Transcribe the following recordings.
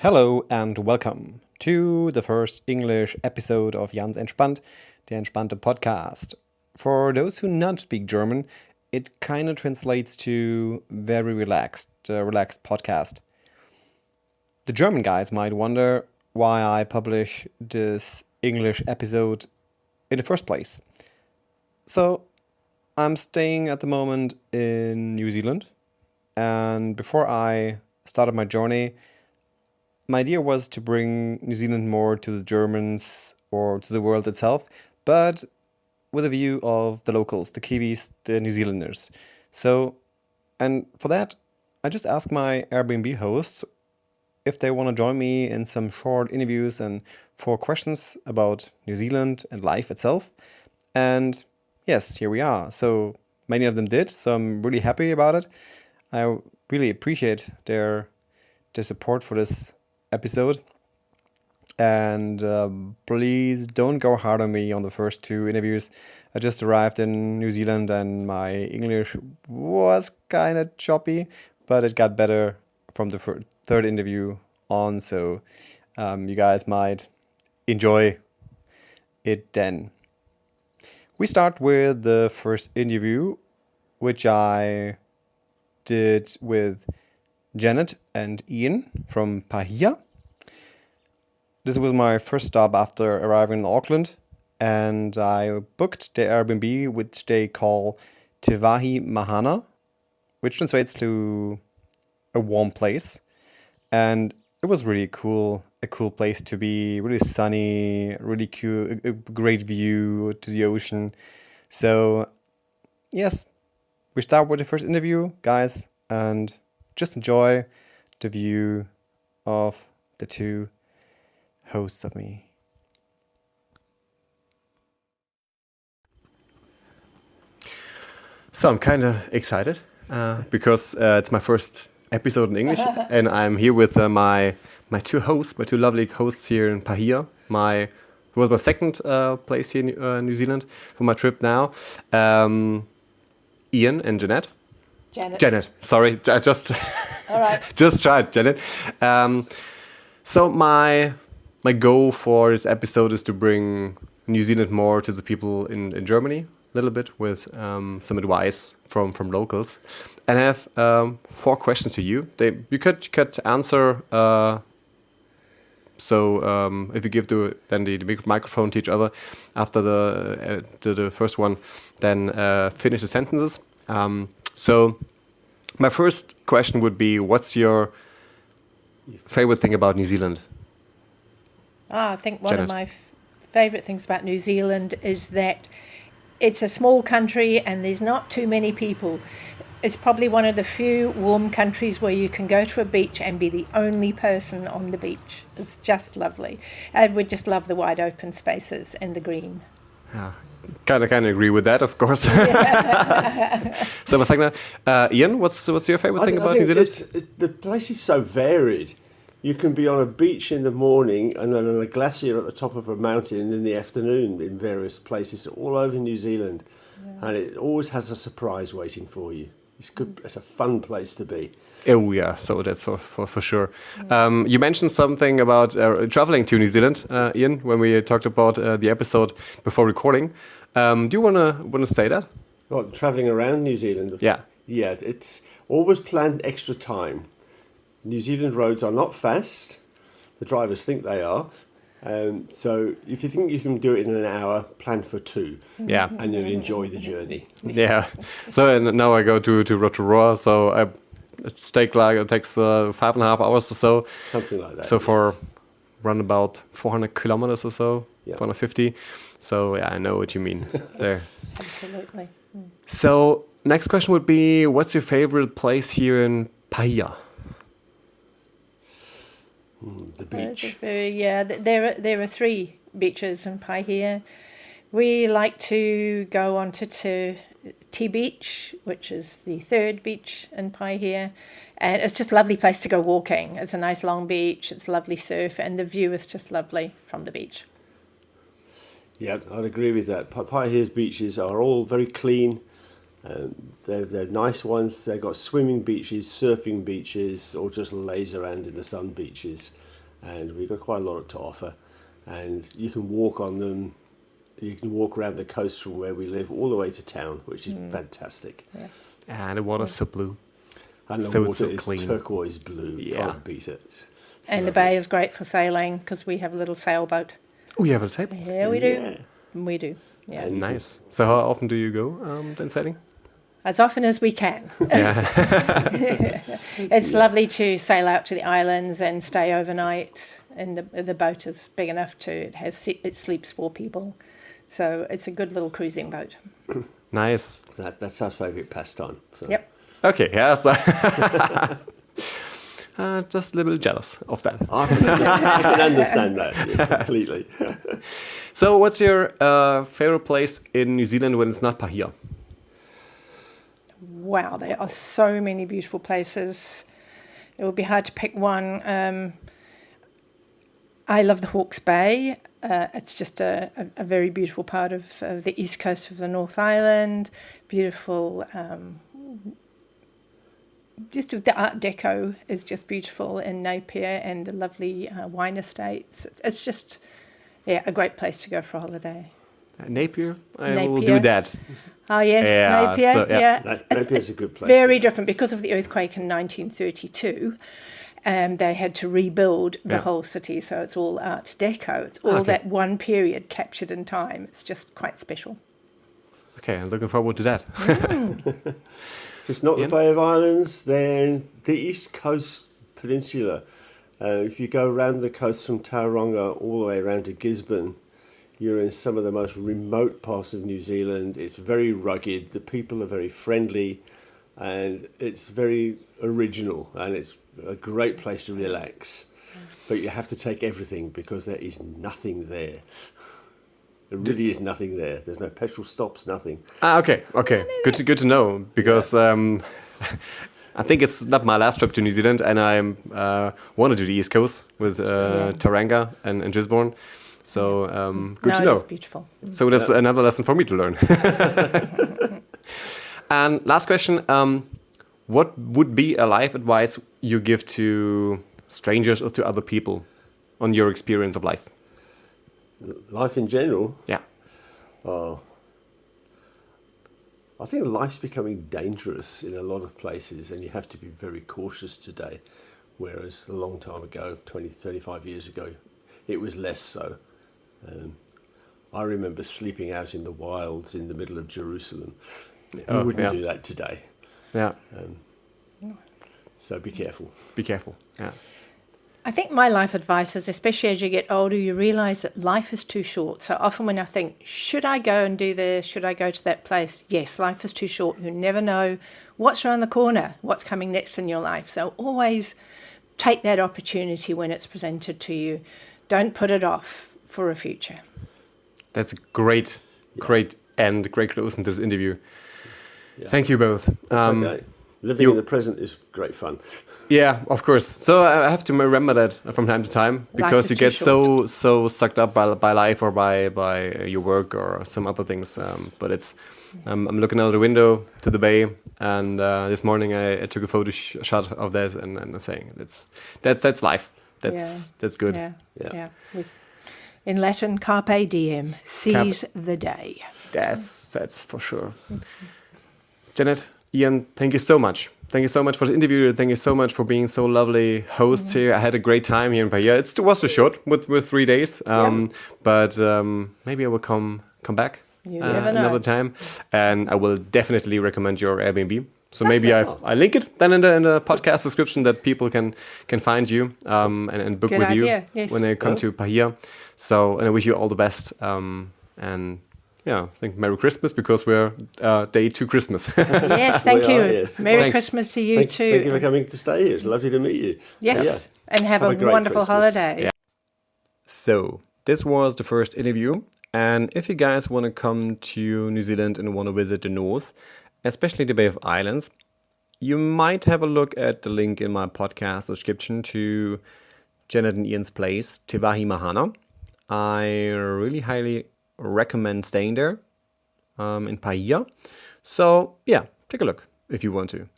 Hello and welcome to the first English episode of Jan's Entspannt, der entspannte Podcast. For those who not speak German, it kind of translates to very relaxed podcast. The German guys might wonder why I publish this English episode in the first place. So, I'm staying at the moment in New Zealand, and before I started my journey, my idea was to bring New Zealand more to the Germans or to the world itself, but with a view of the locals, the Kiwis, the New Zealanders. So, and for that, I just asked my Airbnb hosts if they want to join me in some short interviews and for questions about New Zealand and life itself. And yes, here we are. So many of them did, so I'm really happy about it. I really appreciate their support for this episode, and please don't go hard on me on the first two interviews. I just arrived in New Zealand and my English was kind of choppy, but it got better from the third interview on, so you guys might enjoy it then. We start with the first interview, which I did with Janet and Ian from Paihia. This was my first stop after arriving in Auckland, and I booked the Airbnb, which they call Te Wahi Mahana, which translates to a warm place. And it was really cool, a cool place to be, really sunny, really cool, a great view to the ocean. So, yes, we start with the first interview, guys, and just enjoy the view of the two hosts of me. So I'm kind of excited because it's my first episode in English, and I'm here with my two hosts, my two lovely hosts here in Paihia. It was my second place here in New Zealand for my trip now. Ian and Janet. Janet, sorry, I just all right. Just tried, Janet. So my goal for this episode is to bring New Zealand more to the people in Germany, a little bit with some advice from locals. And I have 4 questions to you. You could answer. So if you give the microphone to each other after the first one, then finish the sentences. So my first question would be, what's your favorite thing about New Zealand? I think one of my favourite things about New Zealand is that it's a small country and there's not too many people. It's probably one of the few warm countries where you can go to a beach and be the only person on the beach. It's just lovely. And we just love the wide open spaces and the green. Yeah. Kind of agree with that, of course. So, my second, Ian, what's your favorite thing about New Zealand? The place is so varied. You can be on a beach in the morning and then on a glacier at the top of a mountain in the afternoon in various places all over New Zealand. Yeah. And it always has a surprise waiting for you. It's good. It's a fun place to be. Oh yeah, so that's for sure. You mentioned something about traveling to New Zealand, Ian, when we talked about the episode before recording. Do you wanna say that? Well, traveling around New Zealand. Yeah. Yeah, it's always planned extra time. New Zealand roads are not fast. The drivers think they are. So if you think you can do it in an hour, plan for 2. Yeah. And you'll enjoy the journey. Yeah. So now I go to Rotorua, so it takes 5.5 hours or so. Something like that. So for run about 400 kilometers or so, yeah. 450. So yeah, I know what you mean there. Absolutely. So next question would be, what's your favorite place here in Paihia? The beach. Yeah, there are 3 beaches in Paihia. We like to go onto Te Beach, which is the 3rd beach in Paihia, and it's just a lovely place to go walking. It's a nice long beach, it's lovely surf, and the view is just lovely from the beach. Yeah, I'd agree with that. Paihia's beaches are all very clean. They're nice ones. They've got swimming beaches, surfing beaches, or just laze around in the sun beaches. and we've got quite a lot to offer. And you can walk on them. You can walk around the coast from where we live all the way to town, which is fantastic. Yeah. And the water's so blue. And the So it's water so is clean. turquoise blue. Yeah. Can't beat it. It's And the lovely. bay is great for sailing because we have a little sailboat. Oh, you have a table. Yeah, we do. Yeah. We do. Yeah. And Nice. So how often do you go then sailing? As often as we can. Yeah. It's lovely to sail out to the islands and stay overnight. And the boat is big enough it sleeps 4 people. So it's a good little cruising boat. Nice. That's our favourite pastime. So. Yep. Okay, yeah, so just a little jealous of that. I can understand that completely. So what's your favorite place in New Zealand when it's not Paihia? Wow, there are so many beautiful places. It would be hard to pick one. I love the Hawke's Bay. It's just a very beautiful part of the east coast of the North Island. Beautiful. Just the Art Deco is just beautiful in Napier, and the lovely wine estates. It's just, a great place to go for a holiday. Napier? I will Napier. do that. Oh yes, Yeah, Napier. so, yeah. Yeah, Napier's a good place. very different because of the earthquake in 1932. They had to rebuild the whole city, so it's all Art Deco. It's all that one period captured in time. It's just quite special. Okay, I'm looking forward to that. It's not Ian? the Bay of Islands, then the East Coast Peninsula. If you go around the coast from Tauranga all the way around to Gisborne, you're in some of the most remote parts of New Zealand. It's very rugged, the people are very friendly, and it's very original, and it's a great place to relax. But you have to take everything because there is nothing there. There really is nothing there. There's no petrol stops, nothing. Okay. Good to know, because I think it's not my last trip to New Zealand, and I want to do the East Coast with Tauranga and Gisborne. So good to know. It's beautiful. So that's another lesson for me to learn. And last question, what would be a life advice you give to strangers or to other people on your experience of life? Life in general, Yeah. I think life's becoming dangerous in a lot of places, and you have to be very cautious today. Whereas a long time ago, 20, 35 years ago, it was less so. I remember sleeping out in the wilds in the middle of Jerusalem. You wouldn't do that today. Yeah. So be careful. Be careful. Yeah. I think my life advice is, especially as you get older, you realise that life is too short. So often when I think, should I go and do this? Should I go to that place? Yes, life is too short. You never know what's around the corner, what's coming next in your life. So always take that opportunity when it's presented to you. Don't put it off for a future. That's a great end, great closing to this interview. Yeah. Thank you both. Okay. Living in the present is great fun. Yeah, of course. So I have to remember that from time to time, because you get so sucked up by life or by your work or some other things. But it's I'm looking out the window to the bay, and this morning I took a photo shot of that and saying that's life. That's good. Yeah. In Latin, carpe diem, seize the day. That's for sure. Janet, Ian, thank you so much. Thank you so much for the interview. Thank you so much for being so lovely hosts here. I had a great time here in Paihia. It was too short with 3 days, but maybe I will come back another time, and I will definitely recommend your Airbnb. So maybe I link it then in the podcast description, that people can find you and book Good with idea. you Yes. when they come to Paihia. So, and I wish you all the best. And yeah, I think Merry Christmas, because we're day 2 Christmas. Yes, thank you. Yes. Merry Thanks. Christmas to you too. Thank you for coming to stay here. It's lovely to meet you. Yes, and have a great wonderful Christmas. holiday. Yeah. So this was the first interview, and if you guys want to come to New Zealand and want to visit the north, especially the Bay of Islands, you might have a look at the link in my podcast description to Janet and Ian's place, Te Wahi Mahana. I really highly recommend staying there in Paihia. So yeah, take a look if you want to.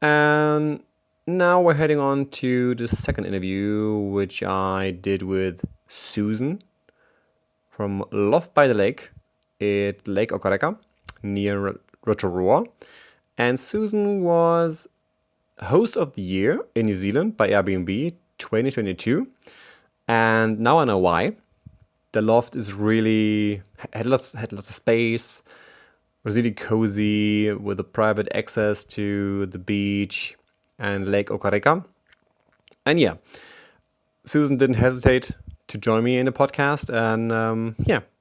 And now we're heading on to the second interview, which I did with Susan from Love by the Lake at Lake Ōkāreka near Rotorua. And Susan was host of the year in New Zealand by Airbnb 2022. And now I know why. The loft is really had lots of space, was really cozy with a private access to the beach and Lake Ōkāreka. And yeah, Susan didn't hesitate to join me in the podcast and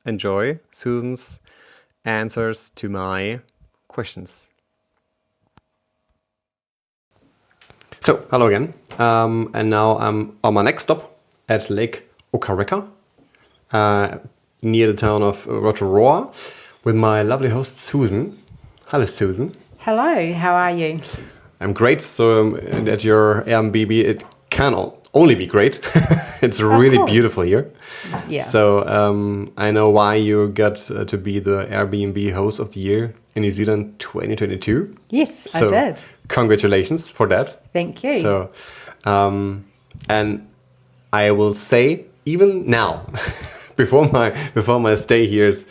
enjoy Susan's answers to my questions. So, hello again. And now I'm on my next stop at Lake Ōkāreka, near the town of Rotorua, with my lovely host Susan. Hello, Susan. Hello, how are you? I'm great. So at your Airbnb, it can only be great. It's really beautiful here. Yeah. So I know why you got to be the Airbnb host of the year in New Zealand 2022. Yes, So I did. Congratulations for that. Thank you. So, and I will say even now, before my stay here is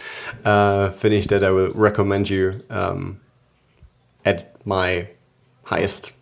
finished, that I will recommend you at my highest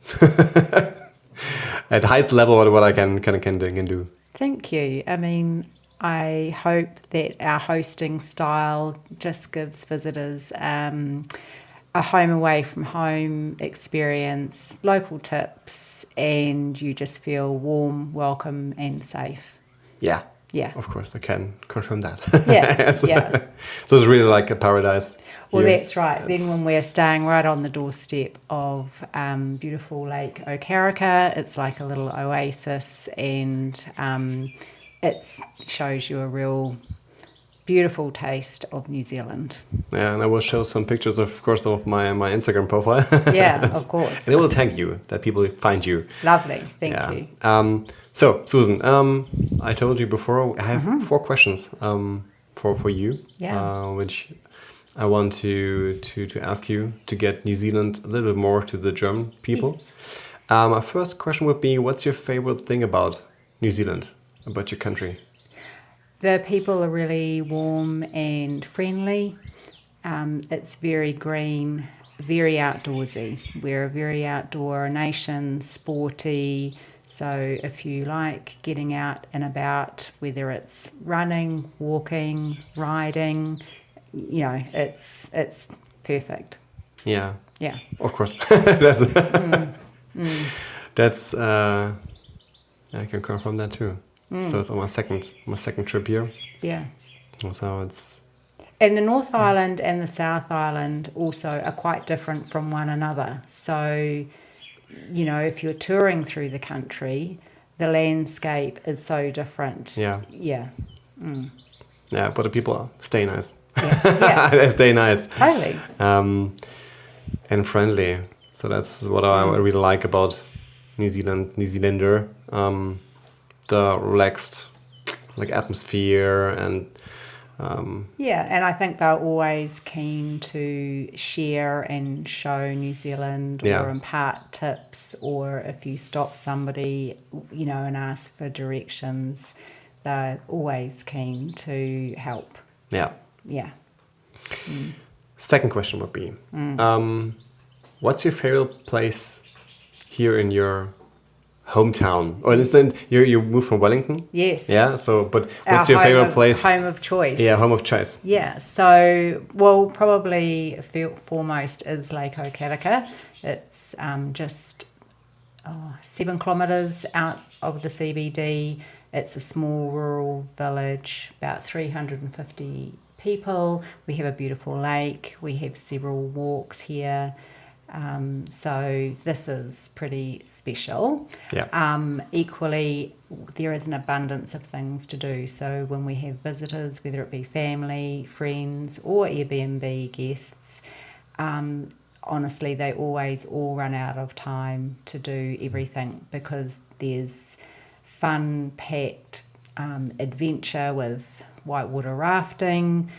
at highest level what I can do. Thank you. I mean, I hope that our hosting style just gives visitors a home away from home experience, local tips, and you just feel warm, welcome, and safe. Yeah. Yeah. Of course, I can confirm that. Yeah, so, yeah. So it's really like a paradise. Well, here. that's right. Then when we're staying right on the doorstep of beautiful Lake Ōkāreka, it's like a little oasis, and it shows you a real beautiful taste of New Zealand. Yeah, and I will show some pictures, of course, of my Instagram profile. Yeah, of course. And it will thank you that people find you. Lovely. Thank you. So, Susan, I told you before, I have 4 questions for you, which I want to ask you to get New Zealand a little bit more to the German people. Yes. My first question would be, what's your favorite thing about New Zealand, about your country? The people are really warm and friendly. It's very green, very outdoorsy. We're a very outdoor nation, sporty. So if you like getting out and about, whether it's running, walking, riding, you know, it's perfect. Yeah. Yeah. Of course. That's I can confirm that too. So it's on my second trip here. Yeah. So it's. And the North Island and the South Island also are quite different from one another. So, you know, if you're touring through the country, the landscape is so different. Yeah. Yeah. Yeah, but the people stay nice. Yeah. They stay nice. Totally. And friendly. So that's what I really like about New Zealander. The relaxed like atmosphere and Yeah, and I think they're always keen to share and show New Zealand or impart tips, or if you stop somebody, you know, and ask for directions, they're always keen to help. Yeah. Yeah. Second question would be, what's your favorite place here in your hometown? Or instead, you moved from Wellington? Yes. Yeah. So, but what's your favorite place? Home of choice. Yeah, home of choice. Yeah. So, well, probably foremost is Lake Ōkāreka. It's just 7 kilometres out of the CBD. It's a small rural village, about 350 people. We have a beautiful lake. We have several walks here. So this is pretty special. Yeah. Equally, there is an abundance of things to do. So when we have visitors, whether it be family, friends, or Airbnb guests, honestly, they always all run out of time to do everything, because there's fun-packed adventure with whitewater rafting.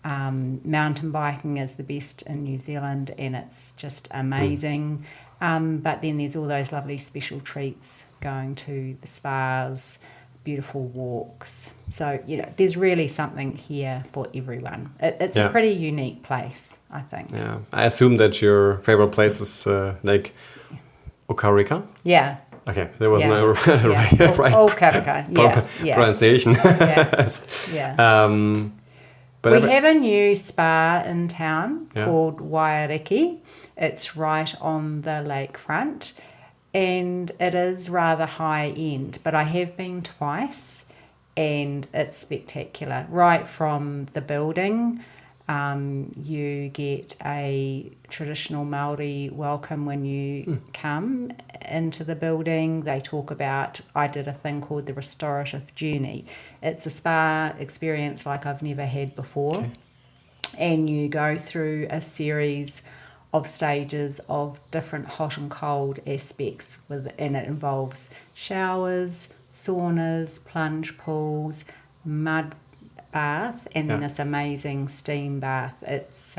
Mountain biking is the best in New Zealand, and it's just amazing. But then there's all those lovely special treats, going to the spas, beautiful walks. So, there's really something here for everyone. It's a pretty unique place, I think. Yeah. I assume that your favorite place is Lake Ōkāreka? Yeah. Okay, there was no right Ōkāreka, pronunciation. But we have a new spa in town called Waiariki. It's right on the lakefront, and it is rather high end, but I have been twice, and it's spectacular. Right from the building, you get a traditional Māori welcome when you come into the building. They talk about, I did a thing called the restorative journey. It's a spa experience like I've never had before. And you go through a series of stages of different hot and cold aspects, and it involves showers, saunas, plunge pools, mud bath, and then this amazing steam bath. It's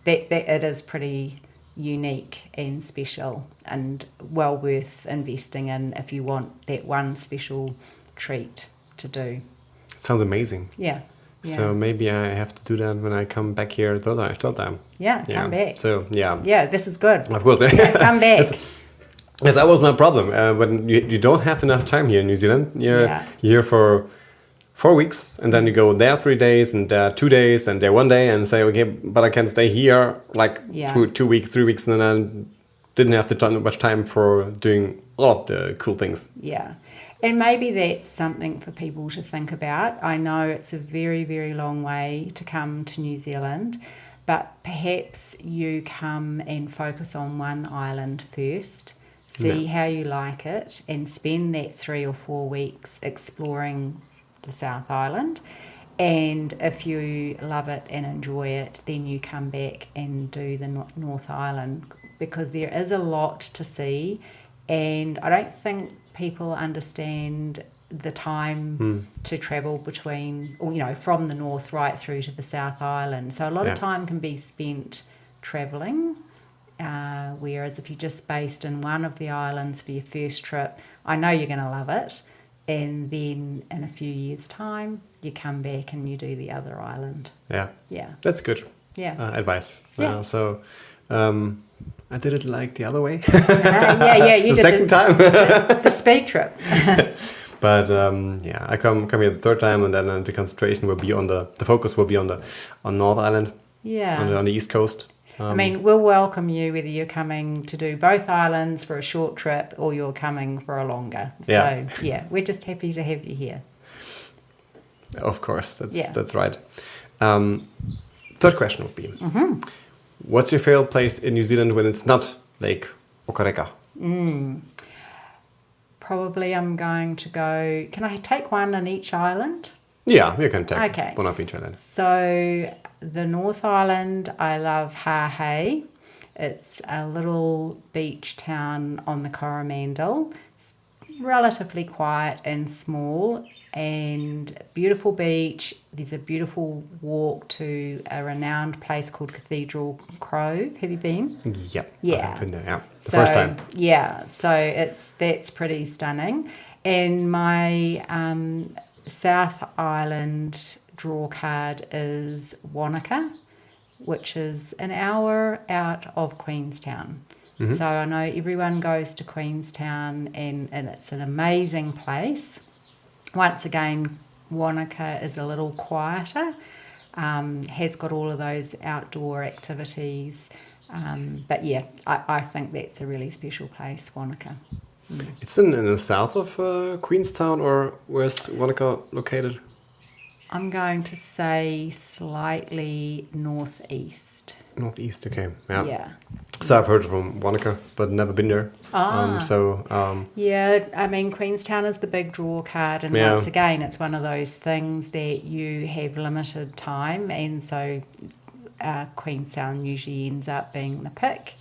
it is pretty unique and special, and well worth investing in if you want that one special treat to do. It sounds amazing. Yeah. So maybe I have to do that when I come back here third time. Yeah, come back. So yeah, this is good. Of course. Come back. Yes, that was my problem. When you don't have enough time here in New Zealand, you're here for 4 weeks, and then you go there 3 days, and there 2 days, and there 1 day, and say, okay, but I can stay here like 2 weeks, 3 weeks, and then I didn't have much time for doing all of the cool things. Yeah. And maybe that's something for people to think about. I know it's a very, very long way to come to New Zealand, but perhaps you come and focus on one island first, see how you like it, and spend that 3 or 4 weeks exploring the South Island. And if you love it and enjoy it, then you come back and do the North Island, because there is a lot to see, and I don't think people understand the time to travel between, from the north right through to the South Island. So a lot of time can be spent travelling, whereas if you're just based in one of the islands for your first trip, I know you're going to love it, and then in a few years' time, you come back and you do the other island. Yeah, that's good. Advice. I did it like the other way. You the did second time. the speed trip. But I come here the third time, and then the concentration will be the focus will be on North Island. On the East Coast. We'll welcome you whether you're coming to do both islands for a short trip or you're coming for a longer. So we're just happy to have you here. Of course, that's right. Third question would be, what's your favorite place in New Zealand when it's not Lake Ōkāreka? Probably I'm going to go... Can I take one on each island? Yeah, you can take one of each island. So the North Island, I love Paihia. It's a little beach town on the Coromandel. It's relatively quiet and small, and beautiful beach. There's a beautiful walk to a renowned place called Cathedral Cove. Have you been? Yeah. I've been there, the first time. Yeah, so that's pretty stunning. And my South Island draw card is Whanganui, which is an hour out of Queenstown. So I know everyone goes to Queenstown, and it's an amazing place. Once again, Whanganui is a little quieter, has got all of those outdoor activities. But I think that's a really special place, Whanganui. It's in the south of Queenstown, or where's Whanganui located? I'm going to say slightly northeast. Northeast, okay. Yeah. So I've heard from Whanganui, but never been there. Queenstown is the big draw card, and once again, it's one of those things that you have limited time, and so Queenstown usually ends up being the pick.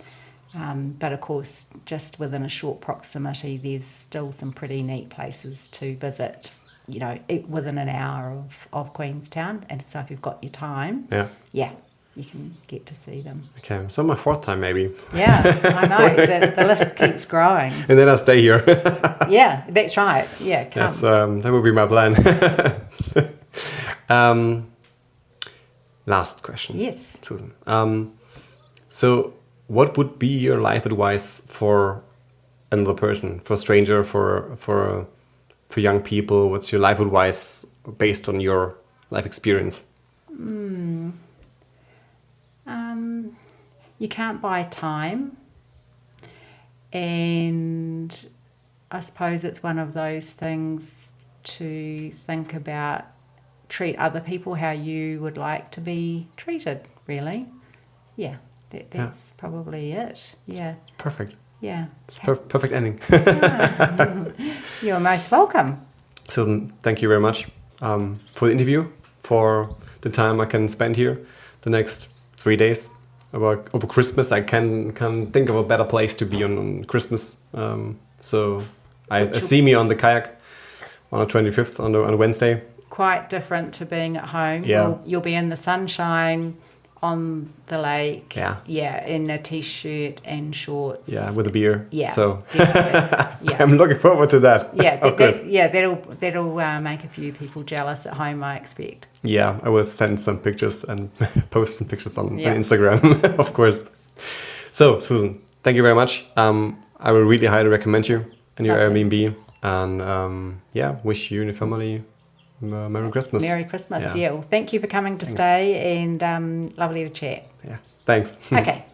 But of course, just within a short proximity, there's still some pretty neat places to visit, within an hour of Queenstown. And so if you've got your time, you can get to see them. Okay, so my 4th time maybe. Yeah, I know. The list keeps growing. And then I stay here. Yeah, that's right. Yeah, come. That's, that would be my plan. Last question. Yes. Susan. So what would be your life advice for another person, for a stranger, for young people? What's your life advice based on your life experience? You can't buy time, and I suppose it's one of those things to think about. Treat other people how you would like to be treated, really. Yeah, that's probably it. Yeah. It's perfect. Yeah. It's perfect ending. You're most welcome. Susan, thank you very much for the interview, for the time I can spend here the next 3 days. Over Christmas, I can think of a better place to be on Christmas. So I see me on the kayak on the 25th on a Wednesday. Quite different to being at home. Yeah. You'll be in the sunshine on the lake. Yeah. Yeah, in a t-shirt and shorts. Yeah, with a beer. Yeah. So Yeah. I'm looking forward to that. Yeah, of course. that'll make a few people jealous at home, I expect. Yeah, I will send some pictures and post some pictures on Instagram, of course. So, Susan, thank you very much. I will really highly recommend you and your Airbnb. And wish you and your family Merry Christmas. Merry Christmas, yeah. Well, thank you for coming to stay, and lovely to chat. Yeah, thanks. Okay.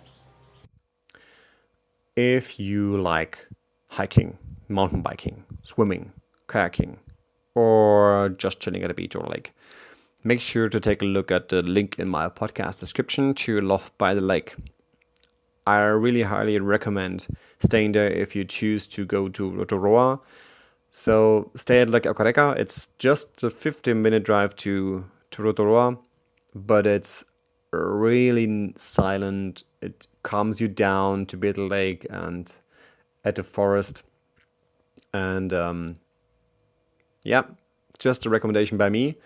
If you like hiking, mountain biking, swimming, kayaking, or just chilling at a beach or a lake, make sure to take a look at the link in my podcast description to Loft by the Lake. I really highly recommend staying there if you choose to go to Rotorua. So stay at Lake Ōkāreka. It's just a 15-minute drive to Rotorua, but it's really silent. It calms you down to be at the lake and at the forest. And just a recommendation by me.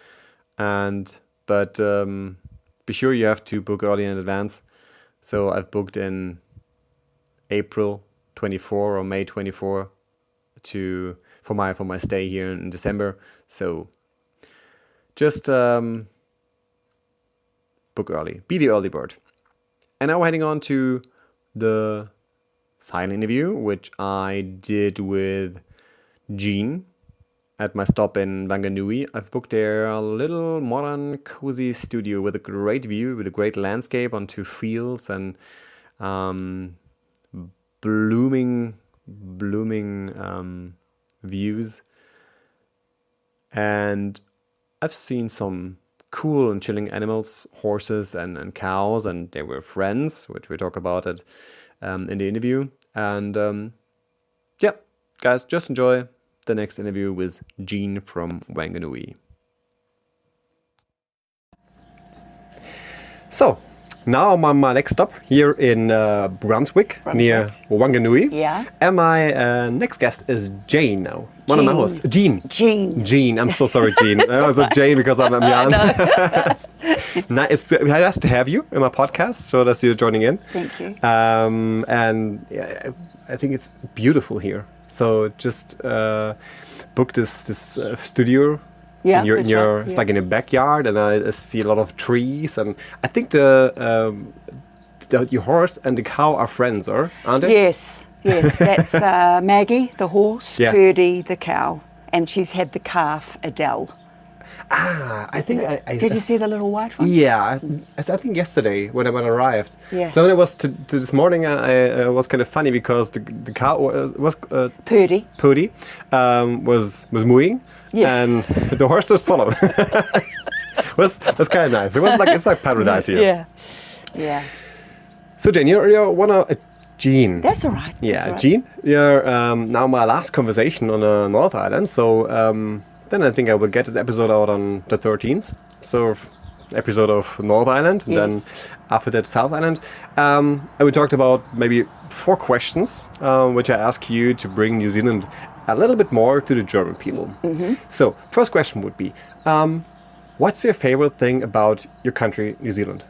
But be sure you have to book early in advance. So I've booked in April 24 or May 24 for my stay here in December. So just book early. Be the early bird. And now we're heading on to the final interview, which I did with Jean at my stop in Whanganui. I've booked there a little modern, cozy studio with a great view, with a great landscape onto fields and blooming views. And I've seen some cool and chilling animals, horses and cows, and they were friends, which we talk about it in the interview. And guys, just enjoy the next interview with Jean from Whanganui. So, now I'm on my next stop here in Brunswick, near Whanganui. Yeah. And my next guest is Jane now. One of my hosts. Jean. Jean. I'm so sorry, Jean. I was a Jane because I'm young. It's nice to have you in my podcast, so that you're joining in. Thank you. And yeah, I think it's beautiful here. So just book this studio. Yeah, it's like in a backyard, and I see a lot of trees, and I think the horse and the cow are friends, aren't they? Yes, that's Maggie, the horse, Purdy, the cow, and she's had the calf, Adele. I think Did you see the little white one? Yeah, I think yesterday when I arrived. Yeah. So then it was to this morning. I was kind of funny because the cow was Purdy was mooing. Yeah. And the horse just followed. was kind of nice. It's like paradise here. Yeah. So Jane, you're one of Jean. That's all right. Yeah, Jean. You're now my last conversation on the North Island. So then I think I will get this episode out on the 13th. So episode of North Island, and then after that South Island. And we talked about maybe 4 questions, which I ask you to bring New Zealand a little bit more to the German people. Mm-hmm. So, first question would be, what's your favorite thing about your country, New Zealand?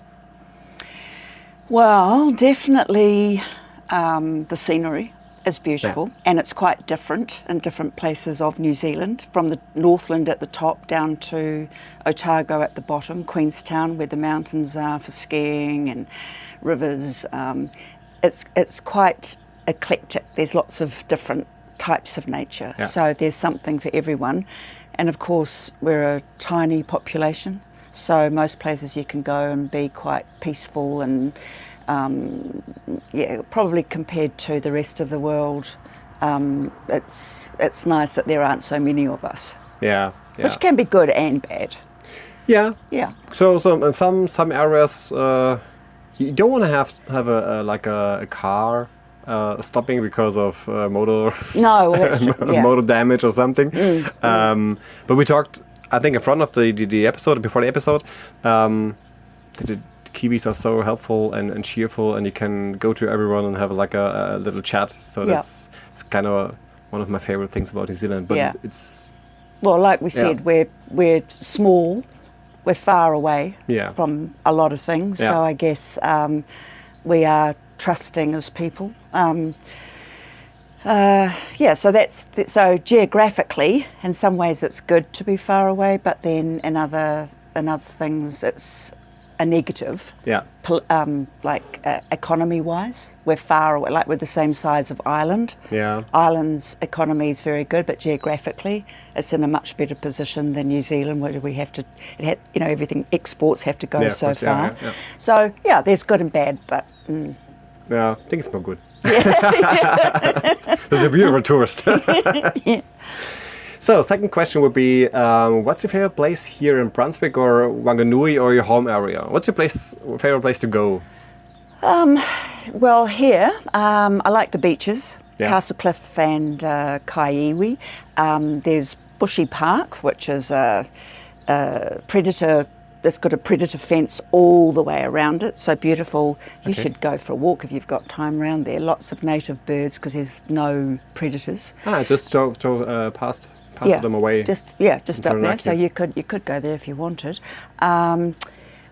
Well, definitely the scenery is beautiful, and it's quite different in different places of New Zealand, from the Northland at the top down to Otago at the bottom, Queenstown, where the mountains are for skiing and rivers. It's quite eclectic. There's lots of different types of nature, so there's something for everyone. And of course, we're a tiny population, so most places you can go and be quite peaceful and probably compared to the rest of the world, it's nice that there aren't so many of us. Yeah. Which can be good and bad. Yeah. Yeah. So in some areas, you don't want to have a car stopping because of motor No, that's true. motor damage or something. But we talked, I think, in front of the episode, before the episode, that the Kiwis are so helpful and cheerful, and you can go to everyone and have like a little chat. So it's kind of one of my favorite things about New Zealand. But it's well, like we said, we're small, we're far away from a lot of things. So I guess we are trusting as people. So geographically, in some ways, it's good to be far away, but then in other things, it's a negative. Yeah. Economy-wise, we're far away. Like we're the same size of Ireland. Yeah. Ireland's economy is very good, but geographically, it's in a much better position than New Zealand, where we have to, everything exports have to go so far. Yeah. So there's good and bad, but. Yeah, I think it's more good. There's a view of a tourist. So, second question would be, what's your favorite place here in Brunswick or Whanganui or your home area? What's your favorite place to go? Well, here, I like the beaches, Castle Cliff and Kaiiwi. There's Bushy Park, which is a predator. It's got a predator fence all the way around it, so beautiful. You should go for a walk if you've got time around there. Lots of native birds because there's no predators. Just drove past them away. Just up there, so you could go there if you wanted.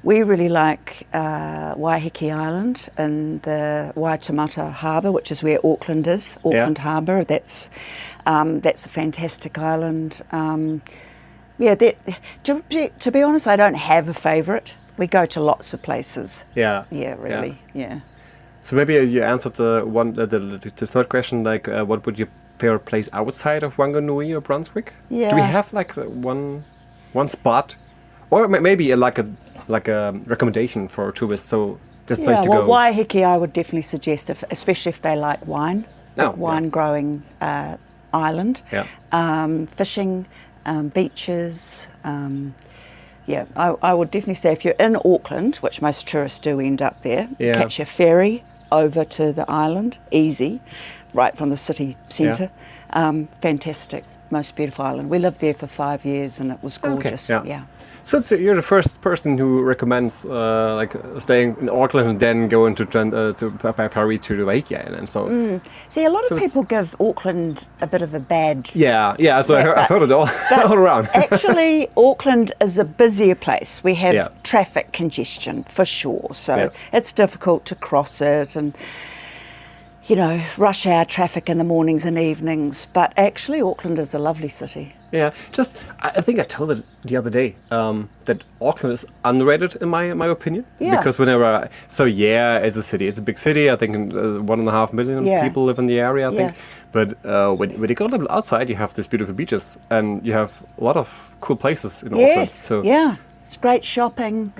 We really like Waiheke Island and the Waitemata Harbour, which is where Auckland is. Auckland Harbour. That's a fantastic island. To be honest, I don't have a favourite. We go to lots of places. Yeah, really. So maybe you answered the third question, like what would your favorite place outside of Whanganui or Brunswick? Yeah. Do we have like one spot, or maybe like a recommendation for tourists? So this place to go. Waiheke, I would definitely suggest, especially if they like wine. Wine growing island. Fishing. Beaches, I would definitely say if you're in Auckland, which most tourists do end up there, catch a ferry over to the island, easy, right from the city centre. Fantastic, most beautiful island. We lived there for 5 years and it was gorgeous. So you're the first person who recommends staying in Auckland and then going by ferry to the Waiheke Island. So see, a lot of people give Auckland a bit of a bad. So I've heard it all around. Actually, Auckland is a busier place. We have traffic congestion for sure, so it's difficult to cross it and. Rush hour traffic in the mornings and evenings. But actually, Auckland is a lovely city. Yeah, I think I told it the other day that Auckland is underrated in my opinion. Yeah. Because it's a city. It's a big city. I think 1.5 million people live in the area. I think. But when you go a little outside, you have these beautiful beaches and you have a lot of cool places in Auckland. So it's great shopping.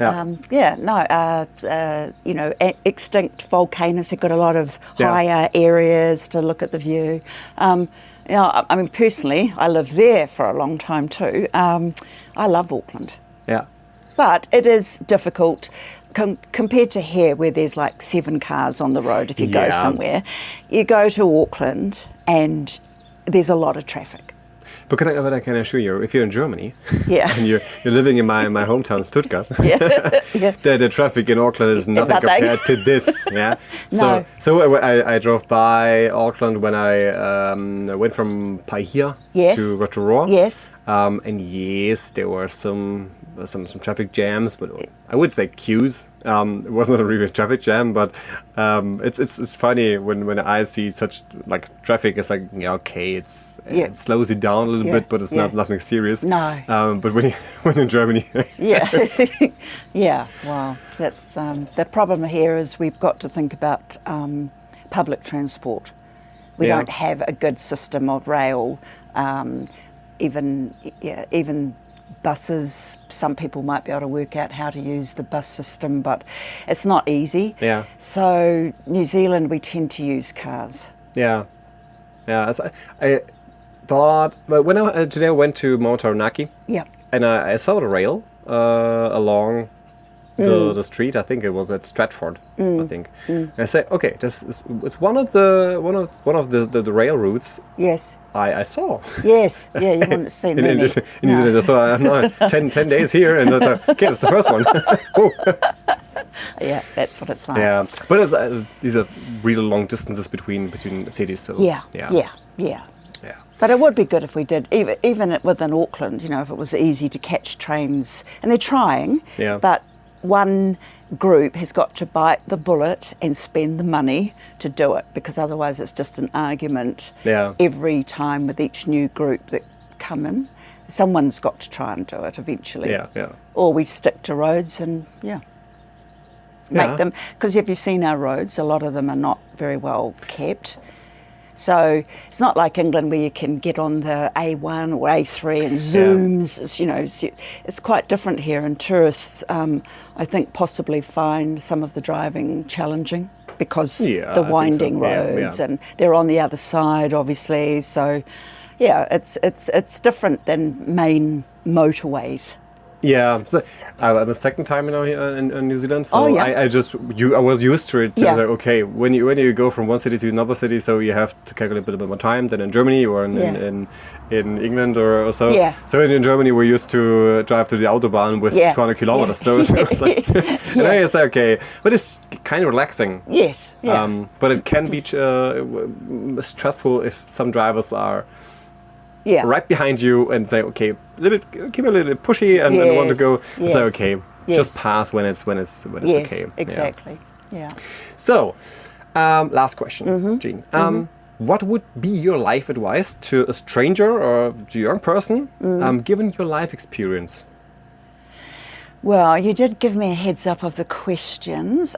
Extinct volcanoes have got a lot of higher areas to look at the view. Personally, I lived there for a long time too. I love Auckland. Yeah. But it is difficult compared to here, where there's like 7 cars on the road if you go somewhere. You go to Auckland and there's a lot of traffic. But can I assure you, if you're in Germany and you're living in my hometown, Stuttgart, the traffic in Auckland is nothing compared to this. Yeah. So I drove by Auckland when I went from Paihia to Rotorua. Yes. And there were some some traffic jams, but I would say queues. It wasn't a real traffic jam, but it's funny when I see such like traffic. It's like, yeah, okay, it slows you down a little bit, but it's not nothing serious. No. But when in Germany, yeah, yeah. Well, that's the problem here is we've got to think about public transport. We don't have a good system of rail. Even buses, some people might be able to work out how to use the bus system, but it's not easy. Yeah. So New Zealand, we tend to use cars. Yeah. So I thought, but when today I went to Mount Taranaki. Yeah. And I saw the rail along the street. I think it was at Stratford. I think. And I said, okay, it's one of the rail routes. Yes. I saw. Yes. Yeah. You haven't seen many. In New Zealand. So I'm now 10 days here, and okay, that's the first one. Yeah, that's what it's like. Yeah, but these are really long distances between cities. So Yeah. But it would be good if we did, even within Auckland, if it was easy to catch trains. And they're trying, but one group has got to bite the bullet and spend the money to do it, because otherwise it's just an argument every time with each new group that come in. Someone's got to try and do it eventually. Yeah. Or we stick to roads and make them, because have you seen our roads? A lot of them are not very well kept. So it's not like England where you can get on the A1 or A3 and zooms. It's quite different here, and tourists, I think, possibly find some of the driving challenging because the winding roads, and they're on the other side, obviously. So, it's different than main motorways. Yeah, so I'm a second time now here in New Zealand, so I was used to it. Okay, when you go from one city to another city, so you have to calculate a bit more time than in Germany or in England or so. Yeah. So in Germany, we're used to drive to the autobahn with 200 kilometers. So it's like, and I say, okay, but it's kind of relaxing. Yes. Yeah. But it can be stressful if some drivers are right behind you and say, okay, keep a little bit pushy and want to go. So okay, just pass when it's okay. Exactly. Yeah. So, last question, Jean. What would be your life advice to a stranger or to a young person, given your life experience? Well, you did give me a heads up of the questions,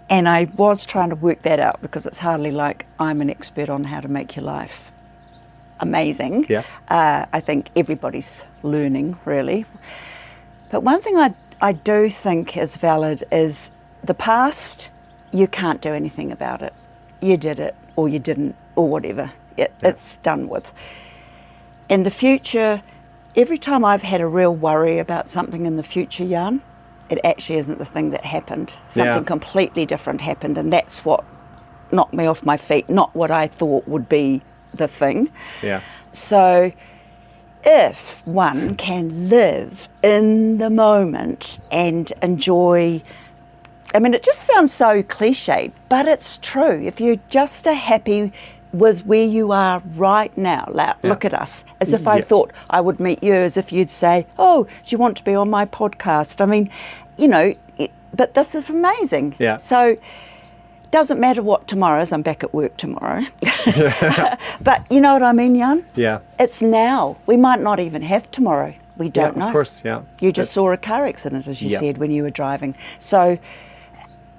and I was trying to work that out, because it's hardly like I'm an expert on how to make your life amazing. Yeah. I think everybody's learning, really. But one thing I do think is valid is the past, you can't do anything about it. You did it, or you didn't, or whatever. It's done with. In the future, every time I've had a real worry about something in the future, Jan, it actually isn't the thing that happened. Something completely different happened, and that's what knocked me off my feet, not what I thought would be the thing. Yeah. So if one can live in the moment and enjoy, I mean, it just sounds so cliched, but it's true. If you just are happy with where you are right now, look at us, as if I thought I would meet you, as if you'd say, oh, do you want to be on my podcast? I mean, but this is amazing. Yeah. So doesn't matter what tomorrow is. I'm back at work tomorrow. But you know what I mean, Jan? Yeah. It's now. We might not even have tomorrow. We don't know. Of course, You just saw a car accident, as you said, when you were driving. So,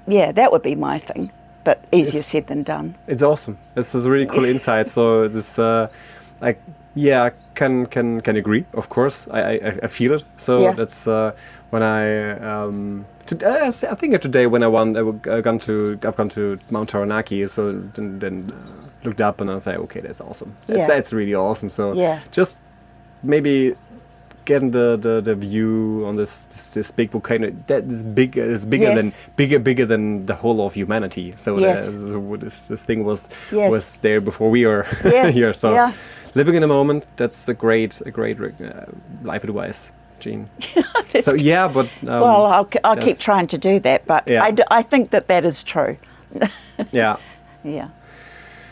that would be my thing. But easier said than done. It's awesome. This is a really cool insight. So this, I can agree. Of course, I feel it. So that's when I think today when I've gone to Mount Taranaki. So then looked up and I was like, okay, that's awesome. That's really awesome. So just maybe getting the view on this big volcano that is bigger than the whole of humanity. So this thing was there before we were here. So living in the moment, that's a great life advice, Jean. So but well, I'll keep trying to do that, but I think that is true. Yeah. Yeah.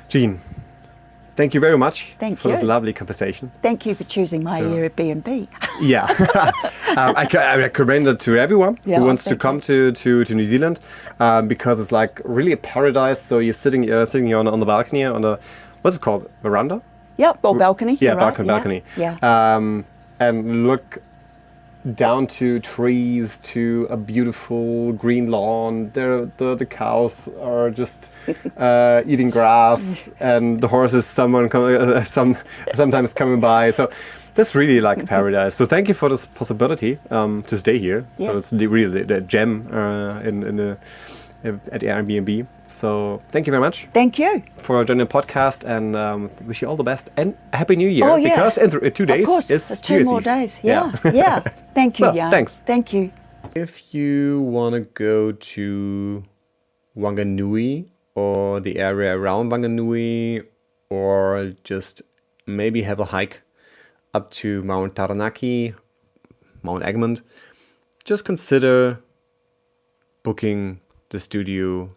Jean, thank you very much for this you. lovely conversation. Thank you for choosing my Airbnb. Yeah, I recommend it to everyone who wants to come to New Zealand because it's like really a paradise. So you're sitting here on the balcony, on the, what's it called, veranda? Yep, or balcony. Yeah, right. balcony. Yeah. And look down to trees, to a beautiful green lawn. The cows are just eating grass, and the horses sometimes coming by. So that's really like paradise. So thank you for this possibility to stay here. Yeah. So it's really the gem at Airbnb. So thank you very much. Thank you. For joining the podcast, and wish you all the best and Happy New Year. Oh, yeah. Because in 2 days of course, is it's New 2 Year's more Eve. days. Yeah. Thank you, So, Jan. thanks. Thank you. If you want to go to Whanganui or the area around Whanganui, or just maybe have a hike up to Mount Taranaki, Mount Egmont, just consider booking the studio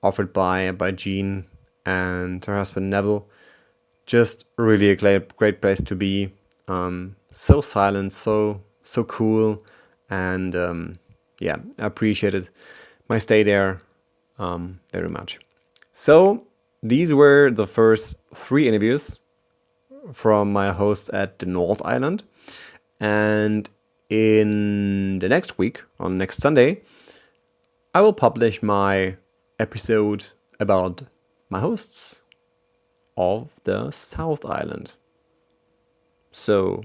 offered by Jean and her husband Neville. Just really a great place to be. So silent, so cool, and I appreciated my stay there very much. So these were the first 3 interviews from my hosts at the North Island, and in the next week, on next Sunday, I will publish my episode about my hosts of the South Island. So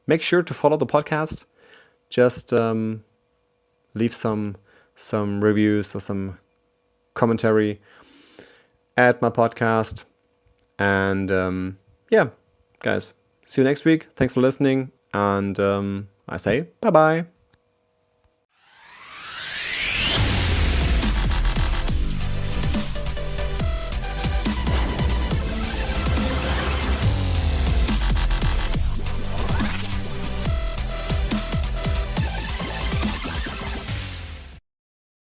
make sure to follow the podcast. Just leave some reviews or some commentary at my podcast. And guys, see you next week. Thanks for listening. And I say bye-bye.